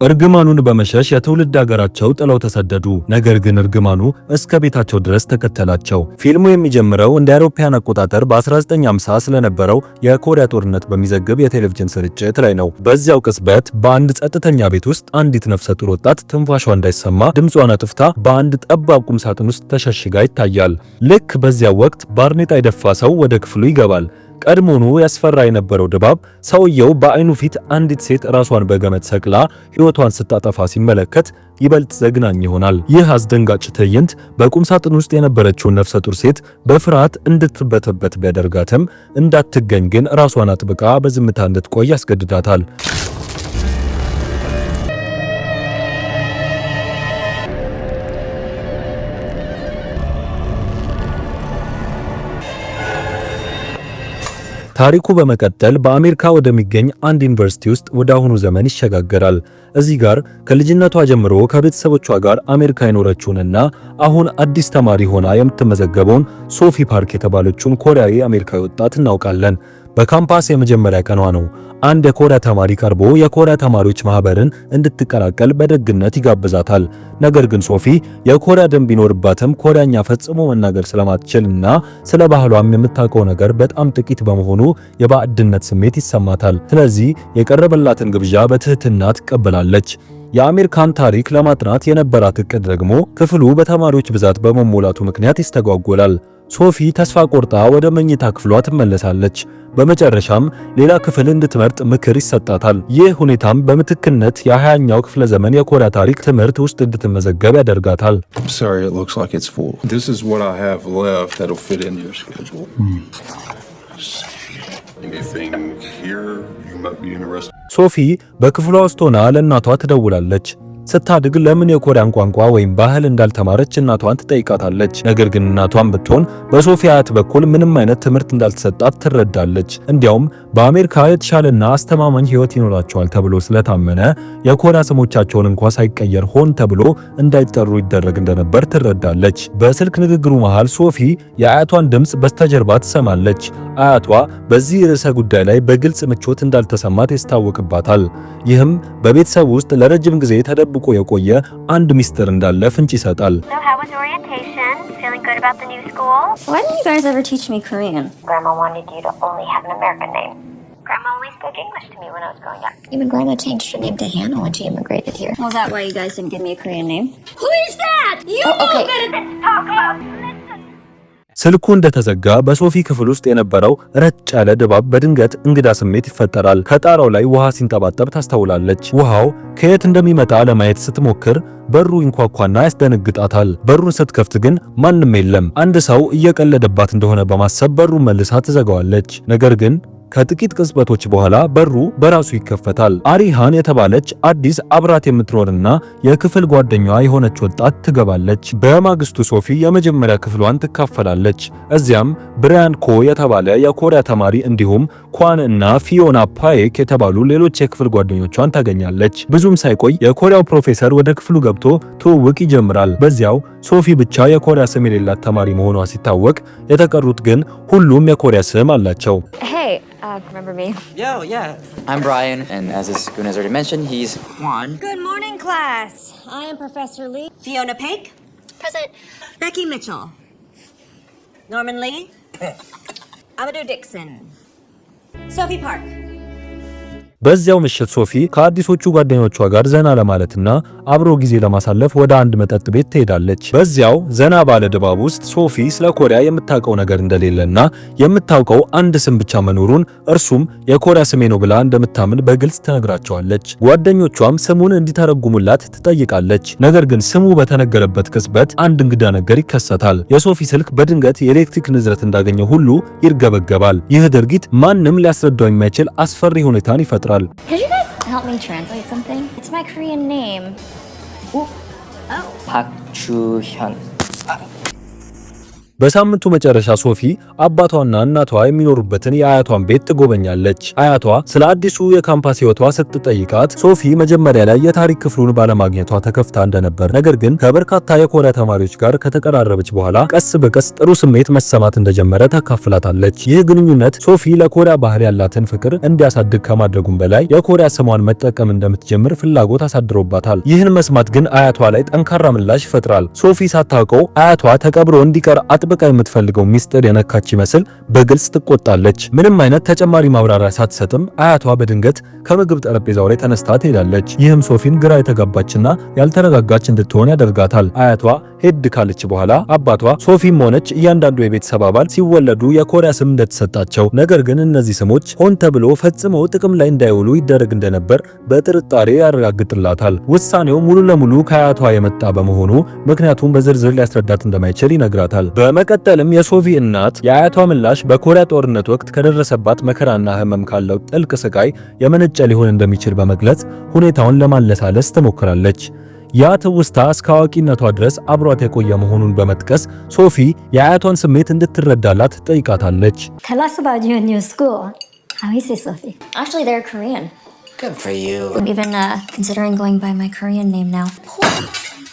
እርግማኑን በመሸሽ የትውልድ ሀገራቸው ጥለው ተሰደዱ። ነገር ግን እርግማኑ እስከ ቤታቸው ድረስ ተከተላቸው። ፊልሙ የሚጀምረው እንደ አውሮፓውያን አቆጣጠር በ1950 ስለነበረው የኮሪያ ጦርነት በሚዘግብ የቴሌቪዥን ስርጭት ላይ ነው። በዚያው ቅጽበት በአንድ ጸጥተኛ ቤት ውስጥ አንዲት ነፍሰ ጡር ወጣት ትንፋሿ እንዳይሰማ ድምጿን አጥፍታ በአንድ ጠባብ ቁም ሳጥን ውስጥ ተሸሽጋ ይታያል። ልክ በዚያው ወቅት ባርኔጣ የደፋ ሰው ወደ ክፍሉ ይገባል። ቀድሞኑ ያስፈራ የነበረው ድባብ ሰውየው በአይኑ ፊት አንዲት ሴት ራሷን በገመድ ሰቅላ ሕይወቷን ስታጠፋ ሲመለከት ይበልጥ ዘግናኝ ይሆናል። ይህ አስደንጋጭ ትዕይንት በቁም ሳጥን ውስጥ የነበረችውን ነፍሰ ጡር ሴት በፍርሃት እንድትበተበት ቢያደርጋትም እንዳትገኝ ግን ራሷን አጥብቃ በዝምታ እንድትቆይ ያስገድዳታል። ታሪኩ በመቀጠል በአሜሪካ ወደሚገኝ አንድ ዩኒቨርሲቲ ውስጥ ወደ አሁኑ ዘመን ይሸጋገራል። እዚህ ጋር ከልጅነቷ ጀምሮ ከቤተሰቦቿ ጋር አሜሪካ የኖረችውንና አሁን አዲስ ተማሪ ሆና የምትመዘገበውን ሶፊ ፓርክ የተባለችውን ኮሪያዊ አሜሪካዊ ወጣት እናውቃለን። በካምፓስ የመጀመሪያ ቀኗ ነው። አንድ የኮሪያ ተማሪ ቀርቦ የኮሪያ ተማሪዎች ማህበርን እንድትቀላቀል በደግነት ይጋብዛታል። ነገር ግን ሶፊ የኮሪያ ደንብ ቢኖርባትም ኮሪያኛ ፈጽሞ መናገር ስለማትችልና ስለ ባህሏም የምታውቀው ነገር በጣም ጥቂት በመሆኑ የባዕድነት ስሜት ይሰማታል። ስለዚህ የቀረበላትን ግብዣ በትህትና ትቀበላለች። የአሜሪካን ታሪክ ለማጥናት የነበራት እቅድ ደግሞ ክፍሉ በተማሪዎች ብዛት በመሞላቱ ምክንያት ይስተጓጎላል። ሶፊ ተስፋ ቆርጣ ወደ መኝታ ክፍሏ ትመለሳለች። በመጨረሻም ሌላ ክፍል እንድትመርጥ ምክር ይሰጣታል። ይህ ሁኔታም በምትክነት የ20ኛው ክፍለ ዘመን የኮሪያ ታሪክ ትምህርት ውስጥ እንድትመዘገብ ያደርጋታል። ሶፊ በክፍሏ ውስጥ ሆና ለእናቷ ትደውላለች። ስታድግ ለምን የኮሪያን ቋንቋ ወይም ባህል እንዳልተማረች እናቷን ትጠይቃታለች። ነገር ግን እናቷን ብትሆን በሶፊ አያት በኩል ምንም አይነት ትምህርት እንዳልተሰጣት ትረዳለች። እንዲያውም በአሜሪካ የተሻለና አስተማማኝ ሕይወት ይኖራቸዋል ተብሎ ስለታመነ የኮሪያ ስሞቻቸውን እንኳን ሳይቀየር ሆን ተብሎ እንዳይጠሩ ይደረግ እንደነበር ትረዳለች። በስልክ ንግግሩ መሃል ሶፊ የአያቷን ድምፅ በስተጀርባ ትሰማለች። አያቷ በዚህ ርዕሰ ጉዳይ ላይ በግልጽ ምቾት እንዳልተሰማት ያስታውቅባታል። ይህም በቤተሰብ ውስጥ ለረጅም ጊዜ ተደብቆ የቆየ አንድ ሚስጥር እንዳለ ፍንጭ ይሰጣል። Why didn't you guys ever teach me Korean? Grandma wanted you to only have an American name. Grandma only spoke English to me when I was growing up. Even Grandma changed her name to Hannah when she immigrated here. Was that why you guys didn't give me a Korean name? Who is that? You know better than to talk about. ስልኩ እንደተዘጋ በሶፊ ክፍል ውስጥ የነበረው ረጭ ያለ ድባብ በድንገት እንግዳ ስሜት ይፈጠራል። ከጣራው ላይ ውሃ ሲንጠባጠብ ታስተውላለች። ውሃው ከየት እንደሚመጣ ለማየት ስትሞክር በሩ ይንኳኳና ያስደነግጣታል። በሩን ስትከፍት ግን ማንም የለም። አንድ ሰው እየቀለደባት እንደሆነ በማሰብ በሩን መልሳ ትዘጋዋለች። ነገር ግን ከጥቂት ቅጽበቶች በኋላ በሩ በራሱ ይከፈታል። አሪሃን የተባለች አዲስ አብራት የምትኖርና የክፍል ጓደኛዋ የሆነች ወጣት ትገባለች። በማግስቱ ሶፊ የመጀመሪያ ክፍሏን ትካፈላለች። እዚያም ብራያን ኮ የተባለ የኮሪያ ተማሪ እንዲሁም ኳን እና ፊዮና ፓይክ የተባሉ ሌሎች የክፍል ጓደኞቿን ታገኛለች። ብዙም ሳይቆይ የኮሪያው ፕሮፌሰር ወደ ክፍሉ ገብቶ ትውውቅ ይጀምራል። በዚያው ሶፊ ብቻ የኮሪያ ስም የሌላት ተማሪ መሆኗ ሲታወቅ፣ የተቀሩት ግን ሁሉም የኮሪያ ስም አላቸው። Remember me? Yo, yeah. I'm Brian, and as Gun has already mentioned, he's Juan. Good morning, class. I am Professor Lee. Fiona Pink. Present. Becky Mitchell. Norman Lee. Amadou Dixon. Sophie Park. በዚያው ምሽት ሶፊ ከአዲሶቹ ጓደኞቿ ጋር ዘና ለማለትና አብሮ ጊዜ ለማሳለፍ ወደ አንድ መጠጥ ቤት ትሄዳለች። በዚያው ዘና ባለ ድባብ ውስጥ ሶፊ ስለ ኮሪያ የምታውቀው ነገር እንደሌለና የምታውቀው አንድ ስም ብቻ መኖሩን እርሱም የኮሪያ ስሜ ነው ብላ እንደምታምን በግልጽ ትነግራቸዋለች። ጓደኞቿም ስሙን እንዲተረጉሙላት ትጠይቃለች። ነገር ግን ስሙ በተነገረበት ቅጽበት አንድ እንግዳ ነገር ይከሰታል። የሶፊ ስልክ በድንገት የኤሌክትሪክ ንዝረት እንዳገኘው ሁሉ ይርገበገባል። ይህ ድርጊት ማንም ሊያስረዳው የማይችል አስፈሪ ሁኔታን ይፈጥራል። Could you guys help me translate something? It's my Korean name. Park Chu-hyun. በሳምንቱ መጨረሻ ሶፊ አባቷና እናቷ የሚኖሩበትን የአያቷን ቤት ትጎበኛለች። አያቷ ስለ አዲሱ የካምፓስ ህይወቷ ስትጠይቃት ሶፊ መጀመሪያ ላይ የታሪክ ክፍሉን ባለማግኘቷ ተከፍታ እንደነበር፣ ነገር ግን ከበርካታ የኮሪያ ተማሪዎች ጋር ከተቀራረበች በኋላ ቀስ በቀስ ጥሩ ስሜት መሰማት እንደጀመረ ታካፍላታለች። ይህ ግንኙነት ሶፊ ለኮሪያ ባህል ያላትን ፍቅር እንዲያሳድግ ከማድረጉም በላይ የኮሪያ ስሟን መጠቀም እንደምትጀምር ፍላጎት አሳድሮባታል። ይህን መስማት ግን አያቷ ላይ ጠንካራ ምላሽ ይፈጥራል። ሶፊ ሳታውቀው አያቷ ተቀብሮ እንዲቀር አጥብቃ የምትፈልገው ሚስጥር የነካች ይመስል በግልጽ ትቆጣለች። ምንም አይነት ተጨማሪ ማብራሪያ ሳትሰጥም አያቷ በድንገት ከምግብ ጠረጴዛው ላይ ተነስታ ትሄዳለች። ይህም ሶፊን ግራ የተጋባችና ያልተረጋጋች እንድትሆን ያደርጋታል። አያቷ ሄድ ካለች በኋላ አባቷ ሶፊም ሆነች እያንዳንዱ የቤተሰብ አባል ሲወለዱ የኮሪያ ስም እንደተሰጣቸው፣ ነገር ግን እነዚህ ስሞች ሆን ተብሎ ፈጽመው ጥቅም ላይ እንዳይውሉ ይደረግ እንደነበር በጥርጣሬ ያረጋግጥላታል። ውሳኔው ሙሉ ለሙሉ ከአያቷ የመጣ በመሆኑ ምክንያቱም በዝርዝር ሊያስረዳት እንደማይችል ይነግራታል። በመቀጠልም የሶፊ እናት የአያቷ ምላሽ በኮሪያ ጦርነት ወቅት ከደረሰባት መከራና ህመም ካለው ጥልቅ ስቃይ የመነጨ ሊሆን እንደሚችል በመግለጽ ሁኔታውን ለማለሳለስ ትሞክራለች። ያ ትውስታ እስከ አዋቂነቷ ድረስ አብሯት የቆየ መሆኑን በመጥቀስ ሶፊ የአያቷን ስሜት እንድትረዳላት ጠይቃታለች። Tell us about your new school. How is it, Sophie? Actually, they're Korean. Good for you. I'm even considering going by my Korean name now.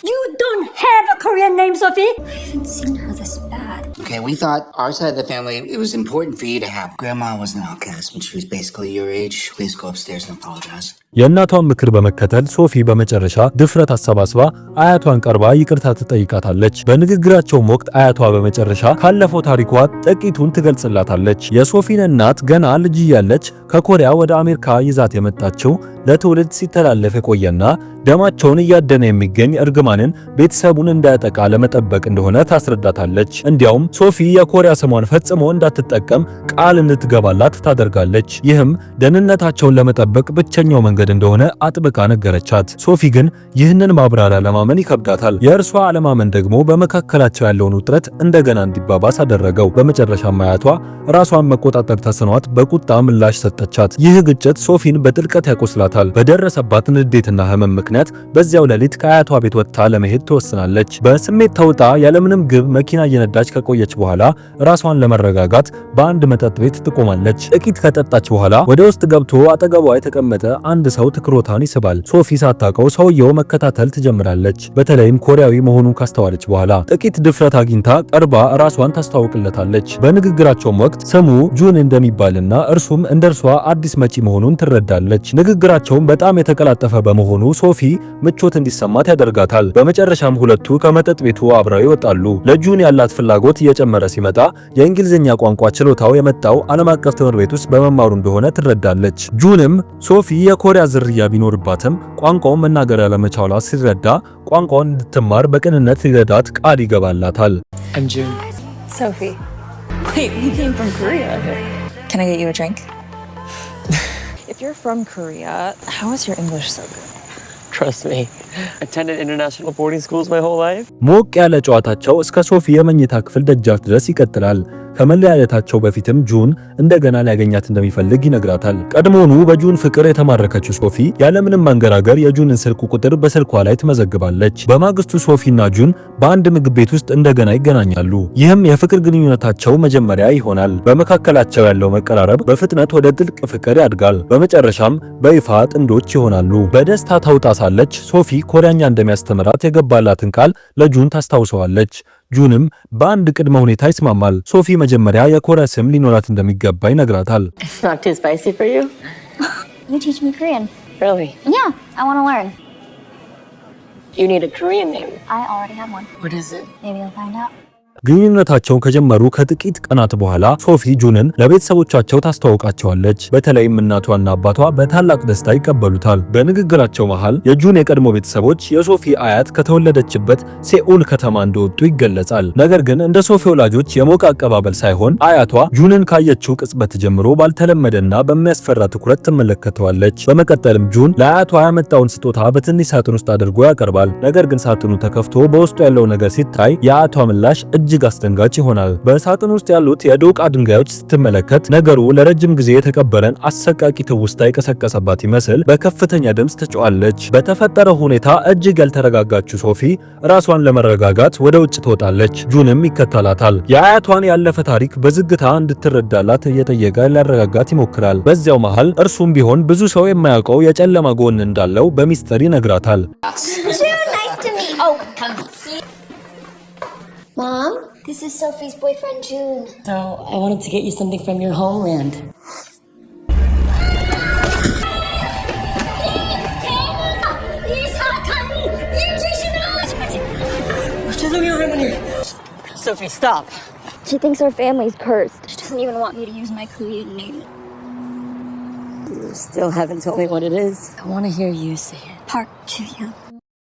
You don't have a Korean name, Sophie. I haven't seen her this bad. Okay, we thought our side of the family, it was important for you to have. Grandma was an outcast when she was basically your age. Please go upstairs and apologize. የእናቷን ምክር በመከተል ሶፊ በመጨረሻ ድፍረት አሰባስባ አያቷን ቀርባ ይቅርታ ትጠይቃታለች። በንግግራቸውም ወቅት አያቷ በመጨረሻ ካለፈው ታሪኳ ጥቂቱን ትገልጽላታለች። የሶፊን እናት ገና ልጅ እያለች ከኮሪያ ወደ አሜሪካ ይዛት የመጣችው ለትውልድ ሲተላለፍ የቆየና ደማቸውን እያደነ የሚገኝ እርግማንን ቤተሰቡን እንዳያጠቃ ለመጠበቅ እንደሆነ ታስረዳታለች። እንዲያውም ሶፊ የኮሪያ ስሟን ፈጽሞ እንዳትጠቀም ቃል እንድትገባላት ታደርጋለች። ይህም ደህንነታቸውን ለመጠበቅ ብቸኛው መንገድ እንደሆነ አጥብቃ ነገረቻት። ሶፊ ግን ይህንን ማብራሪያ ለማመን ይከብዳታል። የእርሷ አለማመን ደግሞ በመካከላቸው ያለውን ውጥረት እንደገና እንዲባባስ አደረገው። በመጨረሻም አያቷ ራሷን መቆጣጠር ተስኗት በቁጣ ምላሽ ሰጠቻት። ይህ ግጭት ሶፊን በጥልቀት ያቆስላታል። በደረሰባት ንዴትና ህመም ምክንያት በዚያው ሌሊት ከአያቷ ቤት ወጥታ ለመሄድ ትወስናለች። በስሜት ተውጣ ያለምንም ግብ መኪና እየነዳች ከቆየች በኋላ ራሷን ለመረጋጋት በአንድ መጠጥ ቤት ትቆማለች። ጥቂት ከጠጣች በኋላ ወደ ውስጥ ገብቶ አጠገቧ የተቀመጠ አንድ ሰው ትኩረቷን ይስባል። ሶፊ ሳታውቀው ሰውየው መከታተል ትጀምራለች። በተለይም ኮሪያዊ መሆኑን ካስተዋለች በኋላ ጥቂት ድፍረት አግኝታ ቀርባ ራሷን ታስተዋውቅለታለች። በንግግራቸውም ወቅት ስሙ ጁን እንደሚባልና እርሱም እንደርሷ አዲስ መጪ መሆኑን ትረዳለች። ንግግራቸውም በጣም የተቀላጠፈ በመሆኑ ሶፊ ምቾት እንዲሰማት ያደርጋታል። በመጨረሻም ሁለቱ ከመጠጥ ቤቱ አብረው ይወጣሉ። ለጁን ያላት ፍላጎት እየጨመረ ሲመጣ የእንግሊዝኛ ቋንቋ ችሎታው የመጣው ዓለም አቀፍ ትምህርት ቤት ውስጥ በመማሩ እንደሆነ ትረዳለች። ጁንም ሶፊ የኮሪያ ዝርያ ቢኖርባትም ቋንቋውን መናገር ያለመቻሏ ሲረዳ ቋንቋውን እንድትማር በቅንነት ሊረዳት ቃል ይገባላታል። I'm June. Sophie. Wait, you came from Korea. Can I get you a drink? If you're from Korea, how is your English so good? Trust me. Attended international boarding schools my whole life. ሞቅ ያለ ጨዋታቸው እስከ ሶፊ የመኝታ ክፍል ደጃፍ ድረስ ይቀጥላል። ከመለያየታቸው በፊትም ጁን እንደገና ሊያገኛት እንደሚፈልግ ይነግራታል። ቀድሞውኑ በጁን ፍቅር የተማረከችው ሶፊ ያለምንም ማንገራገር የጁንን ስልክ ቁጥር በስልኳ ላይ ትመዘግባለች። በማግስቱ ሶፊና ጁን በአንድ ምግብ ቤት ውስጥ እንደገና ይገናኛሉ። ይህም የፍቅር ግንኙነታቸው መጀመሪያ ይሆናል። በመካከላቸው ያለው መቀራረብ በፍጥነት ወደ ጥልቅ ፍቅር ያድጋል። በመጨረሻም በይፋ ጥንዶች ይሆናሉ። በደስታ ተውጣ ሳለች ሶፊ ኮሪያኛ እንደሚያስተምራት የገባላትን ቃል ለጁን ታስታውሰዋለች። ጁንም በአንድ ቅድመ ሁኔታ ይስማማል። ሶፊ መጀመሪያ የኮሪያ ስም ሊኖራት እንደሚገባ ይነግራታል። It's not too spicy for you? You teach me Korean. Really? Yeah, I want to learn. You need a Korean name. I already have one. What is it? Maybe you'll find out. ግንኙነታቸውን ከጀመሩ ከጥቂት ቀናት በኋላ ሶፊ ጁንን ለቤተሰቦቻቸው ታስተዋውቃቸዋለች። በተለይም እናቷና አባቷ በታላቅ ደስታ ይቀበሉታል። በንግግራቸው መሃል የጁን የቀድሞ ቤተሰቦች የሶፊ አያት ከተወለደችበት ሴኡል ከተማ እንደወጡ ይገለጻል። ነገር ግን እንደ ሶፊ ወላጆች የሞቀ አቀባበል ሳይሆን አያቷ ጁንን ካየችው ቅጽበት ጀምሮ ባልተለመደና በሚያስፈራ ትኩረት ትመለከተዋለች። በመቀጠልም ጁን ለአያቷ ያመጣውን ስጦታ በትንሽ ሳጥን ውስጥ አድርጎ ያቀርባል። ነገር ግን ሳጥኑ ተከፍቶ በውስጡ ያለው ነገር ሲታይ የአያቷ ምላሽ እጅግ እጅግ አስደንጋጭ ይሆናል። በሳጥን ውስጥ ያሉት የዶቃ ድንጋዮች ስትመለከት ነገሩ ለረጅም ጊዜ የተቀበለን አሰቃቂ ትውስታ የቀሰቀሰባት ይመስል በከፍተኛ ድምፅ ትጮኻለች። በተፈጠረው ሁኔታ እጅግ ያልተረጋጋችው ሶፊ ራሷን ለመረጋጋት ወደ ውጭ ትወጣለች። ጁንም ይከተላታል። የአያቷን ያለፈ ታሪክ በዝግታ እንድትረዳላት እየጠየቀ ሊያረጋጋት ይሞክራል። በዚያው መሃል እርሱም ቢሆን ብዙ ሰው የማያውቀው የጨለማ ጎን እንዳለው በሚስጥር ይነግራታል። Mom, this is Sophie's boyfriend, June. So, I wanted to get you something from your homeland. Sophie, stop. She thinks our family's cursed. She doesn't even want me to use my Korean name. You still haven't told me what it is. I want to hear you say it. Park Ju-young.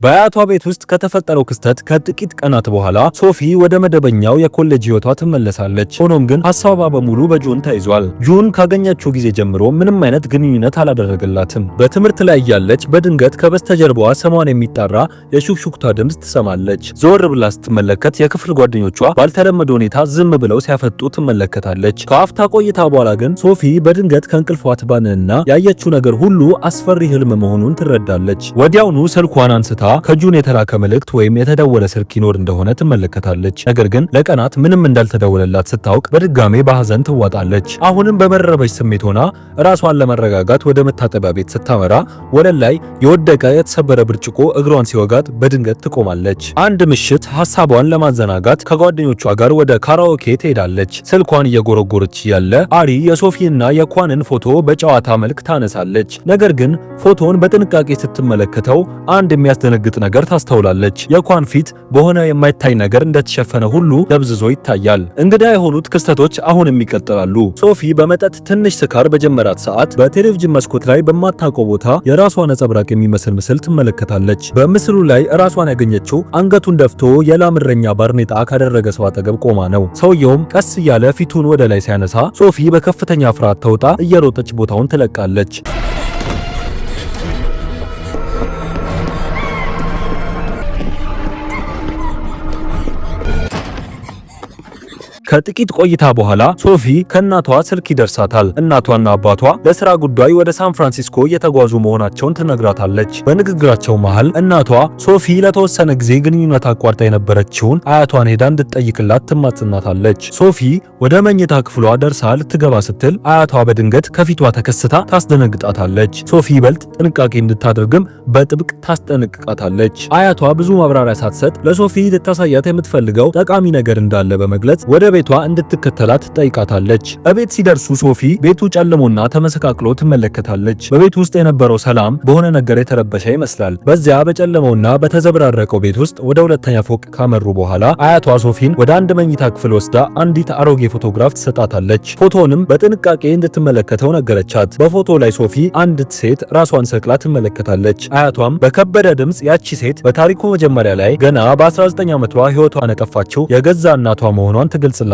በአያቷ ቤት ውስጥ ከተፈጠረው ክስተት ከጥቂት ቀናት በኋላ ሶፊ ወደ መደበኛው የኮሌጅ ህይወቷ ትመለሳለች። ሆኖም ግን ሐሳቧ በሙሉ በጁን ተይዟል። ጁን ካገኘችው ጊዜ ጀምሮ ምንም አይነት ግንኙነት አላደረገላትም። በትምህርት ላይ ያለች በድንገት ከበስተጀርባዋ ስሟን የሚጣራ የሹክሹክታ ድምፅ ትሰማለች። ዞር ብላ ስትመለከት የክፍል ጓደኞቿ ባልተለመደ ሁኔታ ዝም ብለው ሲያፈጡ ትመለከታለች። ከአፍታ ቆይታ በኋላ ግን ሶፊ በድንገት ከእንቅልፏ ትባንንና ያየችው ነገር ሁሉ አስፈሪ ህልም መሆኑን ትረዳለች። ወዲያውኑ ስልኳን አንስታ ከጁን የተላከ መልእክት ወይም የተደወለ ስልክ ይኖር እንደሆነ ትመለከታለች። ነገር ግን ለቀናት ምንም እንዳልተደወለላት ስታውቅ በድጋሜ በሐዘን ትዋጣለች። አሁንም በመረበሽ ስሜት ሆና ራሷን ለመረጋጋት ወደ መታጠቢያ ቤት ስታመራ ወለል ላይ የወደቀ የተሰበረ ብርጭቆ እግሯን ሲወጋት በድንገት ትቆማለች። አንድ ምሽት ሐሳቧን ለማዘናጋት ከጓደኞቿ ጋር ወደ ካራኦኬ ትሄዳለች። ስልኳን እየጎረጎረች ያለ አሪ የሶፊና የኳንን ፎቶ በጨዋታ መልክ ታነሳለች። ነገር ግን ፎቶን በጥንቃቄ ስትመለከተው አንድ የሚያስደነግጥ ነገር ታስተውላለች። የኳን ፊት በሆነ የማይታይ ነገር እንደተሸፈነ ሁሉ ደብዝዞ ይታያል። እንግዳ የሆኑት ክስተቶች አሁንም ይቀጥላሉ። ሶፊ በመጠጥ ትንሽ ስካር በጀመራት ሰዓት በቴሌቪዥን መስኮት ላይ በማታውቀው ቦታ የራሷ ነጸብራቅ የሚመስል ምስል ትመለከታለች። በምስሉ ላይ ራሷን ያገኘችው አንገቱን ደፍቶ የላምረኛ ባርኔጣ ካደረገ ሰው አጠገብ ቆማ ነው። ሰውየውም ቀስ እያለ ፊቱን ወደ ላይ ሲያነሳ ሶፊ በከፍተኛ ፍርሃት ተውጣ እየሮጠች ቦታውን ትለቃለች። ከጥቂት ቆይታ በኋላ ሶፊ ከእናቷ ስልክ ይደርሳታል። እናቷና አባቷ ለስራ ጉዳይ ወደ ሳን ፍራንሲስኮ እየተጓዙ መሆናቸውን ትነግራታለች። በንግግራቸው መሃል እናቷ ሶፊ ለተወሰነ ጊዜ ግንኙነት አቋርጣ የነበረችውን አያቷን ሄዳ እንድትጠይቅላት ትማጽናታለች። ሶፊ ወደ መኝታ ክፍሏ ደርሳ ልትገባ ስትል አያቷ በድንገት ከፊቷ ተከስታ ታስደነግጣታለች። ሶፊ ይበልጥ ጥንቃቄ እንድታደርግም በጥብቅ ታስጠነቅቃታለች። አያቷ ብዙ ማብራሪያ ሳትሰጥ ለሶፊ ልታሳያት የምትፈልገው ጠቃሚ ነገር እንዳለ በመግለጽ ወደ ቤቷ እንድትከተላት ጠይቃታለች። እቤት ሲደርሱ ሶፊ ቤቱ ጨልሞና ተመሰቃቅሎ ትመለከታለች። በቤቱ ውስጥ የነበረው ሰላም በሆነ ነገር የተረበሸ ይመስላል። በዚያ በጨለመውና በተዘበራረቀው ቤት ውስጥ ወደ ሁለተኛ ፎቅ ካመሩ በኋላ አያቷ ሶፊን ወደ አንድ መኝታ ክፍል ወስዳ አንዲት አሮጌ ፎቶግራፍ ትሰጣታለች። ፎቶንም በጥንቃቄ እንድትመለከተው ነገረቻት። በፎቶ ላይ ሶፊ አንዲት ሴት ራሷን ሰቅላ ትመለከታለች። አያቷም በከበደ ድምፅ ያቺ ሴት በታሪኩ መጀመሪያ ላይ ገና በ19 ዓመቷ ሕይወቷን የጠፋችው የገዛ እናቷ መሆኗን ትገልጽላታለች።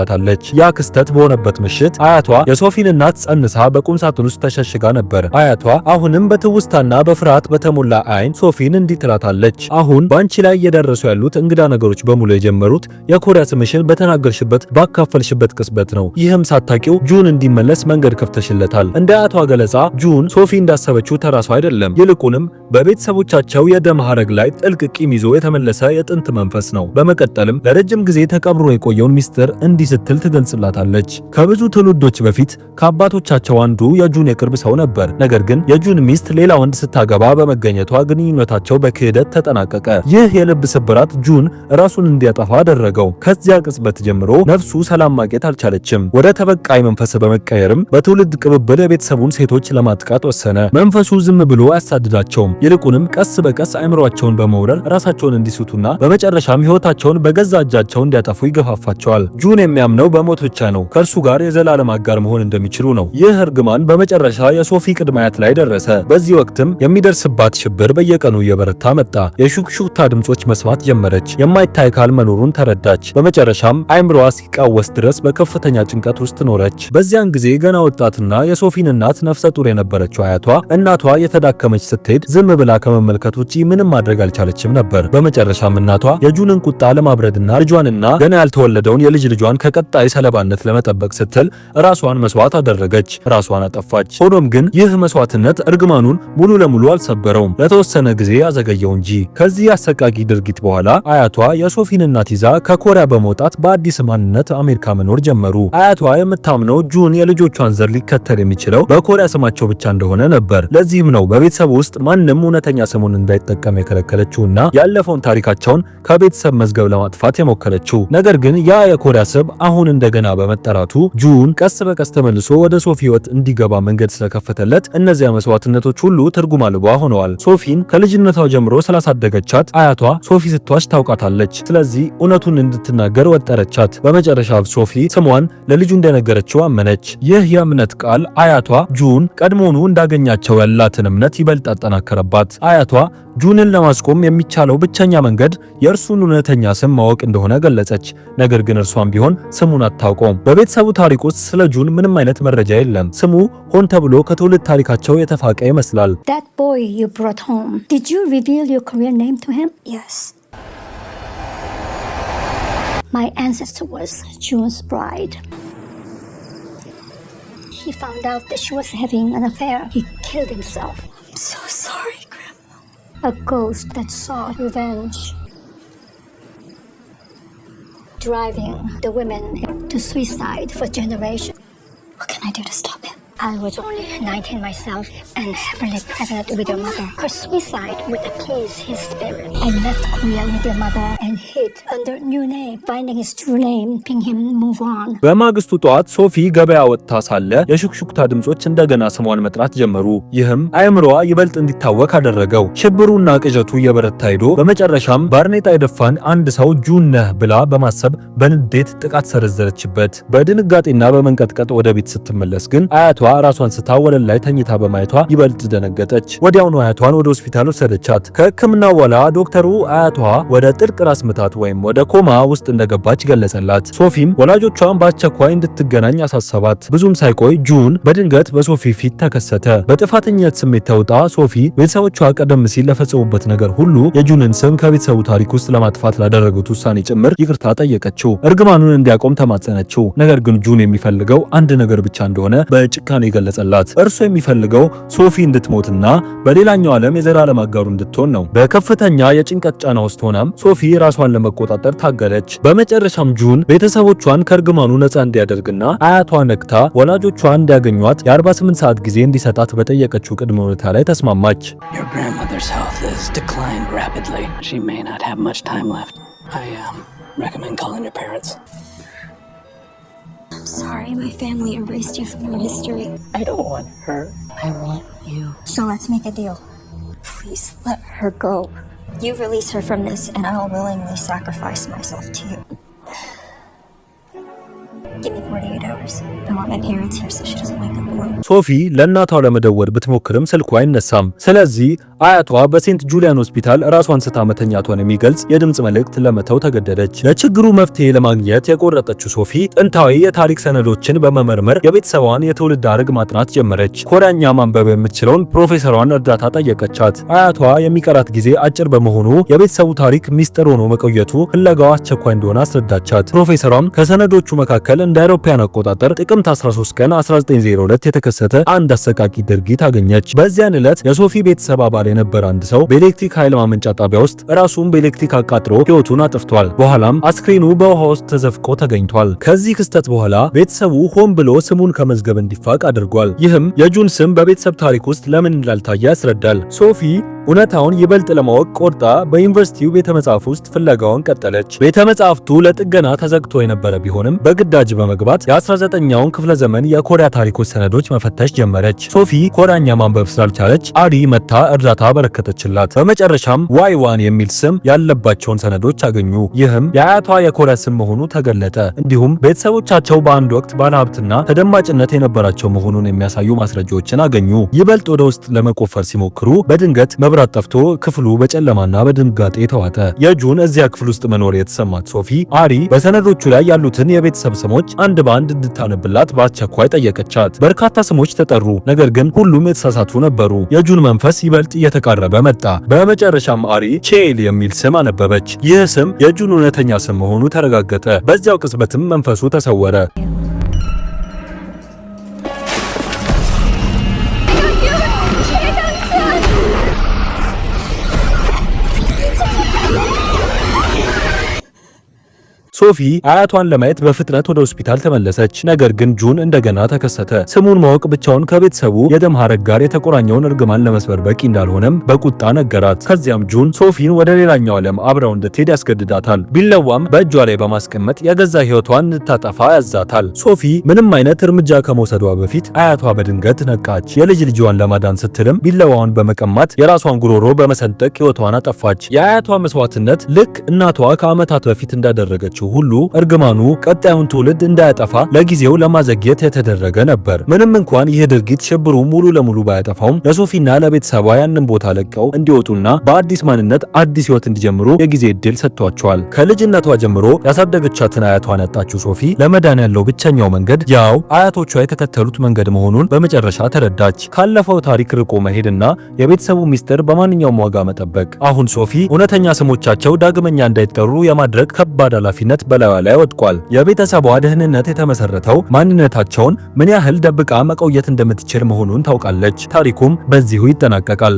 ያ ክስተት በሆነበት ምሽት አያቷ የሶፊን እናት ጸንሳ በቁም ሳጥን ውስጥ ተሸሽጋ ነበር። አያቷ አሁንም በትውስታና በፍርሃት በተሞላ አይን ሶፊን እንዲህ ትላታለች። አሁን ባንቺ ላይ እየደረሱ ያሉት እንግዳ ነገሮች በሙሉ የጀመሩት የኮሪያ ስምሽን በተናገርሽበት ባካፈልሽበት ቅጽበት ነው። ይህም ሳታቂው ጁን እንዲመለስ መንገድ ከፍተሽለታል። እንደ አያቷ ገለጻ ጁን ሶፊ እንዳሰበችው ተራሱ አይደለም። ይልቁንም በቤተሰቦቻቸው የደም ሐረግ ላይ ጥልቅ ቂም ይዞ የተመለሰ የጥንት መንፈስ ነው። በመቀጠልም ለረጅም ጊዜ ተቀብሮ የቆየውን ሚስጥር እንዲህ ስትል ትገልጽላታለች። ከብዙ ትውልዶች በፊት ከአባቶቻቸው አንዱ የጁን የቅርብ ሰው ነበር። ነገር ግን የጁን ሚስት ሌላ ወንድ ስታገባ በመገኘቷ ግንኙነታቸው በክህደት ተጠናቀቀ። ይህ የልብ ስብራት ጁን ራሱን እንዲያጠፋ አደረገው። ከዚያ ቅጽበት ጀምሮ ነፍሱ ሰላም ማግኘት አልቻለችም። ወደ ተበቃይ መንፈስ በመቀየርም በትውልድ ቅብብል የቤተሰቡን ሴቶች ለማጥቃት ወሰነ። መንፈሱ ዝም ብሎ አያሳድዳቸውም። ይልቁንም ቀስ በቀስ አእምሯቸውን በመውረር ራሳቸውን እንዲስቱና በመጨረሻም ሕይወታቸውን በገዛ እጃቸው እንዲያጠፉ ይገፋፋቸዋል። ጁን የሚያምነው በሞት ብቻ ነው፣ ከእርሱ ጋር የዘላለም አጋር መሆን እንደሚችሉ ነው። ይህ እርግማን በመጨረሻ የሶፊ ቅድመ አያት ላይ ደረሰ። በዚህ ወቅትም የሚደርስባት ሽብር በየቀኑ እየበረታ መጣ። የሹክሹክታ ድምጾች መስማት ጀመረች። የማይታይ አካል መኖሩን ተረዳች። በመጨረሻም አይምሮዋ እስኪቃወስ ድረስ በከፍተኛ ጭንቀት ውስጥ ኖረች። በዚያን ጊዜ ገና ወጣትና የሶፊን እናት ነፍሰ ጡር የነበረችው አያቷ እናቷ የተዳከመች ስትሄድ ዝም ብላ ከመመልከት ውጪ ምንም ማድረግ አልቻለችም ነበር። በመጨረሻም እናቷ የጁንን ቁጣ ለማብረድና ልጇንና ገና ያልተወለደውን የልጅ ልጇን ከቀጣይ ሰለባነት ለመጠበቅ ስትል ራሷን መስዋዕት አደረገች። ራሷን አጠፋች። ሆኖም ግን ይህ መስዋዕትነት እርግማኑን ሙሉ ለሙሉ አልሰበረውም፣ ለተወሰነ ጊዜ አዘገየው እንጂ። ከዚህ አሰቃቂ ድርጊት በኋላ አያቷ የሶፊን እናት ይዛ ከኮሪያ በመውጣት በአዲስ ማንነት አሜሪካ መኖር ጀመሩ። አያቷ የምታምነው ጁን የልጆቿን ዘር ሊከተል የሚችለው በኮሪያ ስማቸው ብቻ እንደሆነ ነበር። ለዚህም ነው በቤተሰብ ውስጥ ማንም እውነተኛ ስሙን እንዳይጠቀም የከለከለችውና ያለፈውን ታሪካቸውን ከቤተሰብ መዝገብ ለማጥፋት የሞከረችው። ነገር ግን ያ የኮሪያ ስም አሁን እንደገና በመጠራቱ ጁን ቀስ በቀስ ተመልሶ ወደ ሶፊ ህይወት እንዲገባ መንገድ ስለከፈተለት እነዚያ መስዋዕትነቶች ሁሉ ትርጉም አልባ ሆነዋል። ሶፊን ከልጅነቷ ጀምሮ ስላሳደገቻት አያቷ ሶፊ ስትዋሽ ታውቃታለች። ስለዚህ እውነቱን እንድትናገር ወጠረቻት። በመጨረሻ ሶፊ ስሟን ለልጁ እንደነገረችው አመነች። ይህ የእምነት ቃል አያቷ ጁን ቀድሞውኑ እንዳገኛቸው ያላትን እምነት ይበልጥ አጠናከረባት። አያቷ ጁንን ለማስቆም የሚቻለው ብቸኛ መንገድ የእርሱን እውነተኛ ስም ማወቅ እንደሆነ ገለጸች። ነገር ግን እርሷም ቢሆን ስሙን አታውቀውም። በቤተሰቡ ታሪክ ውስጥ ስለ ጁን ምንም አይነት መረጃ የለም። ስሙ ሆን ተብሎ ከትውልድ ታሪካቸው የተፋቀ ይመስላል። That boy you brought home, did you reveal your Korean name to him? Yes. My ancestor was June's bride. He found out that she was having an affair. He killed himself. I'm so sorry, Grandma. A ghost that sought revenge, driving the women to suicide for generations. What can I do to stop him? I was only 19 myself and heavily pregnant with your mother. Her suicide would appease his spirit. I left Korea with your mother and hid under a new name, finding his true name, helping him move on. በማግስቱ ጠዋት ሶፊ ገበያ ወጥታ ሳለ የሹክሹክታ ድምጾች እንደገና ስሟን መጥራት ጀመሩ። ይህም አእምሮዋ ይበልጥ እንዲታወክ አደረገው። ሽብሩና ቅዠቱ እየበረታ ሄዶ በመጨረሻም ባርኔጣ የደፋን አንድ ሰው ጁን ነህ ብላ በማሰብ በንዴት ጥቃት ሰረዘረችበት። በድንጋጤና በመንቀጥቀጥ ወደ ቤት ስትመለስ ግን አያቷ ራሷን ስታ ወለል ላይ ተኝታ በማየቷ ይበልጥ ደነገጠች። ወዲያውኑ አያቷን ወደ ሆስፒታል ወሰደቻት። ከሕክምናው በኋላ ዶክተሩ አያቷ ወደ ጥልቅ ራስ ምታት ወይም ወደ ኮማ ውስጥ እንደገባች ገለጸላት። ሶፊም ወላጆቿን በአስቸኳይ እንድትገናኝ አሳሰባት። ብዙም ሳይቆይ ጁን በድንገት በሶፊ ፊት ተከሰተ። በጥፋተኝነት ስሜት ተውጣ ሶፊ ቤተሰቦቿ ቀደም ሲል ለፈጸሙበት ነገር ሁሉ የጁንን ስም ከቤተሰቡ ታሪክ ውስጥ ለማጥፋት ላደረጉት ውሳኔ ጭምር ይቅርታ ጠየቀችው። እርግማኑን እንዲያቆም ተማጸነችው። ነገር ግን ጁን የሚፈልገው አንድ ነገር ብቻ እንደሆነ በጭካኔ ገለጸላት። እርሱ የሚፈልገው ሶፊ እንድትሞትና በሌላኛው ዓለም የዘላለም አጋሩ እንድትሆን ነው። በከፍተኛ የጭንቀት ጫና ውስጥ ሆናም ሶፊ ራሷን ለመቆጣጠር ታገለች። በመጨረሻም ጁን ቤተሰቦቿን ከእርግማኑ ነፃ እንዲያደርግና አያቷ ነቅታ ወላጆቿ እንዲያገኟት የ48 ሰዓት ጊዜ እንዲሰጣት በጠየቀችው ቅድመ ሁኔታ ላይ ተስማማች። Your grandmother's health has declined rapidly. She may not have much time left. I recommend calling your parents. I'm sorry, my family erased you from your history. I don't want her. I want you. So let's make a deal. Please let her go. You release her from this, and I'll willingly sacrifice myself to you. Give me 48 hours. I want my parents here so she doesn't wake up alone. ሶፊ ለእናቷ ለመደወል ብትሞክርም ስልኩ አይነሳም። ስለዚህ አያቷ በሴንት ጁሊያን ሆስፒታል ራሷን ስታ መተኛቷን የሚገልጽ የድምጽ መልእክት ለመተው ተገደደች። ለችግሩ መፍትሄ ለማግኘት የቆረጠችው ሶፊ ጥንታዊ የታሪክ ሰነዶችን በመመርመር የቤተሰቧን የትውልድ ሐረግ ማጥናት ጀመረች። ኮሪያኛ ማንበብ የምትችለውን ፕሮፌሰሯን እርዳታ ጠየቀቻት። አያቷ የሚቀራት ጊዜ አጭር በመሆኑ የቤተሰቡ ታሪክ ሚስጥር ሆኖ መቆየቱ ፍለጋው አስቸኳይ እንደሆነ አስረዳቻት። ፕሮፌሰሯም ከሰነዶቹ መካከል እንደ አውሮፓውያን አቆጣጠር ጥቅምት 13 ቀን 1902 የተከሰተ አንድ አሰቃቂ ድርጊት አገኘች። በዚያን ዕለት የሶፊ ቤተሰብ አባል የነበረ አንድ ሰው በኤሌክትሪክ ኃይል ማመንጫ ጣቢያ ውስጥ ራሱን በኤሌክትሪክ አቃጥሎ ሕይወቱን አጥፍቷል። በኋላም አስክሬኑ በውሃ ውስጥ ተዘፍቆ ተገኝቷል። ከዚህ ክስተት በኋላ ቤተሰቡ ሆን ብሎ ስሙን ከመዝገብ እንዲፋቅ አድርጓል። ይህም የጁን ስም በቤተሰብ ታሪክ ውስጥ ለምን እንዳልታየ ያስረዳል። ሶፊ እውነታውን ይበልጥ ለማወቅ ቆርጣ በዩኒቨርሲቲው ቤተመጻሕፍት ውስጥ ፍለጋዋን ቀጠለች። ቤተመጻሕፍቱ ለጥገና ተዘግቶ የነበረ ቢሆንም በግዳጅ በመግባት የ19ኛውን ክፍለ ዘመን የኮሪያ ታሪኮች ሰነዶች መፈተሽ ጀመረች። ሶፊ ኮሪያኛ ማንበብ ስላልቻለች አሪ መታ እርዳታ በረከተችላት። በመጨረሻም ዋይዋን የሚል ስም ያለባቸውን ሰነዶች አገኙ። ይህም የአያቷ የኮሪያ ስም መሆኑ ተገለጠ። እንዲሁም ቤተሰቦቻቸው በአንድ ወቅት ባለሀብትና ተደማጭነት የነበራቸው መሆኑን የሚያሳዩ ማስረጃዎችን አገኙ። ይበልጥ ወደ ውስጥ ለመቆፈር ሲሞክሩ በድንገት መብራት ጠፍቶ ክፍሉ በጨለማና በድንጋጤ ተዋጠ። የጁን እዚያ ክፍል ውስጥ መኖር የተሰማት ሶፊ አሪ በሰነዶቹ ላይ ያሉትን የቤተሰብ ስሞች አንድ በአንድ እንድታነብላት በአስቸኳይ ጠየቀቻት። በርካታ ስሞች ተጠሩ፣ ነገር ግን ሁሉም የተሳሳቱ ነበሩ። የጁን መንፈስ ይበልጥ እየተቃረበ መጣ። በመጨረሻም አሪ ቼል የሚል ስም አነበበች። ይህ ስም የጁን እውነተኛ ስም መሆኑ ተረጋገጠ። በዚያው ቅጽበትም መንፈሱ ተሰወረ። ሶፊ አያቷን ለማየት በፍጥነት ወደ ሆስፒታል ተመለሰች። ነገር ግን ጁን እንደገና ተከሰተ። ስሙን ማወቅ ብቻውን ከቤተሰቡ የደም ሐረግ ጋር የተቆራኘውን እርግማን ለመስበር በቂ እንዳልሆነም በቁጣ ነገራት። ከዚያም ጁን ሶፊን ወደ ሌላኛው ዓለም አብረው እንድትሄድ ያስገድዳታል። ቢላዋም በእጇ ላይ በማስቀመጥ የገዛ ሕይወቷን እንድታጠፋ ያዛታል። ሶፊ ምንም አይነት እርምጃ ከመውሰዷ በፊት አያቷ በድንገት ነቃች። የልጅ ልጇን ለማዳን ስትልም ቢላዋውን በመቀማት የራሷን ጉሮሮ በመሰንጠቅ ሕይወቷን አጠፋች። የአያቷ መስዋዕትነት ልክ እናቷ ከዓመታት በፊት እንዳደረገችው ሁሉ እርግማኑ ቀጣዩን ትውልድ እንዳያጠፋ ለጊዜው ለማዘግየት የተደረገ ነበር። ምንም እንኳን ይህ ድርጊት ሽብሩ ሙሉ ለሙሉ ባያጠፋውም ለሶፊና ለቤተሰቧ ያንን ቦታ ለቀው እንዲወጡና በአዲስ ማንነት አዲስ ሕይወት እንዲጀምሩ የጊዜ ዕድል ሰጥቷቸዋል። ከልጅነቷ ጀምሮ ያሳደገቻትን አያቷን ያጣችው ሶፊ ለመዳን ያለው ብቸኛው መንገድ ያው አያቶቿ የተከተሉት መንገድ መሆኑን በመጨረሻ ተረዳች። ካለፈው ታሪክ ርቆ መሄድና የቤተሰቡ ሚስጥር በማንኛውም ዋጋ መጠበቅ። አሁን ሶፊ እውነተኛ ስሞቻቸው ዳግመኛ እንዳይጠሩ የማድረግ ከባድ ኃላፊነት በላዩ ላይ ወድቋል። የቤተሰቧ ደህንነት የተመሰረተው ማንነታቸውን ምን ያህል ደብቃ መቆየት እንደምትችል መሆኑን ታውቃለች። ታሪኩም በዚሁ ይጠናቀቃል።